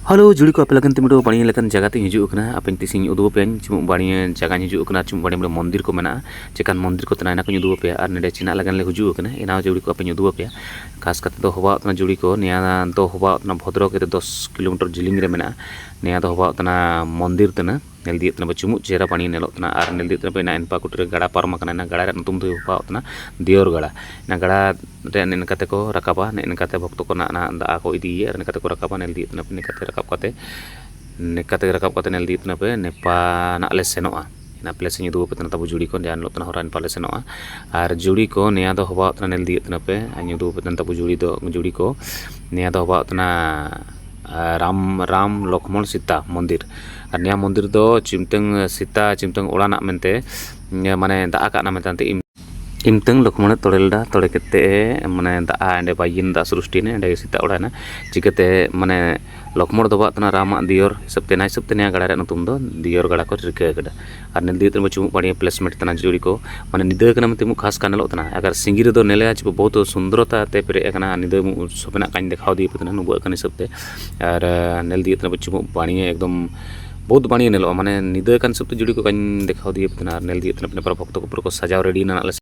Halo juli ko apel kan timudo bani lekan jaga te hiju kana apen tising udu pen cuma bani jaga hiju kana cuma bani mondir ko mena cekan mondir ko tana ko nyudu pe ar nede cina lagan le hiju kana ina juli ko apen nyudu pe khas kate do hoba tana juli ko nia do hoba tana bhodro ke 10 kilometer jiling re mena nia do hoba tana mondir tana nel di tana cuma jera bani nelok tana ar nel di tana pe na enpa kutre gada parma kana na gada nutum tu hoba tana dior gada na gada re nen kate ko rakaba nen kate bokto ko na da ko idi er nen kate ko rakaba nel di tana pe kate rakap kate nekate rakap kate nel di tna pe nepa na le senoa na place nyu du pe tna tabu juri ko jan lo tna horan pale senoa ar juri ko nia do hoba tna nel di tna pe anyu du pe tna tabu juri ko nia do hoba tna ram lokmon sita mondir ar nia mondir do chimteng sita chimteng olana mente mane da aka na mente imteng lokmone torelda tore kete mane da ande bayin da surustine ande sita orana jikete mane lokmor do batna rama dior sabte na gada re nutum do dior gada ko rike gada ar nel di tena chu bani placement tana juri ko mane nida kana mate mu khas kanelo tana agar singir do nele ach बहुत सुंदरता ते परे एकना निदा मु सपना Kine देखाव दी पतना नुबो कने सबते और नेल दी तना बच्चू बाणी एकदम बहुत बाणी नेलो माने निदा कान सबते जुड़ी को काइन देखाव दी पतना नेल दी तना अपने पर भक्त को पूरा को सजाव रेडी ना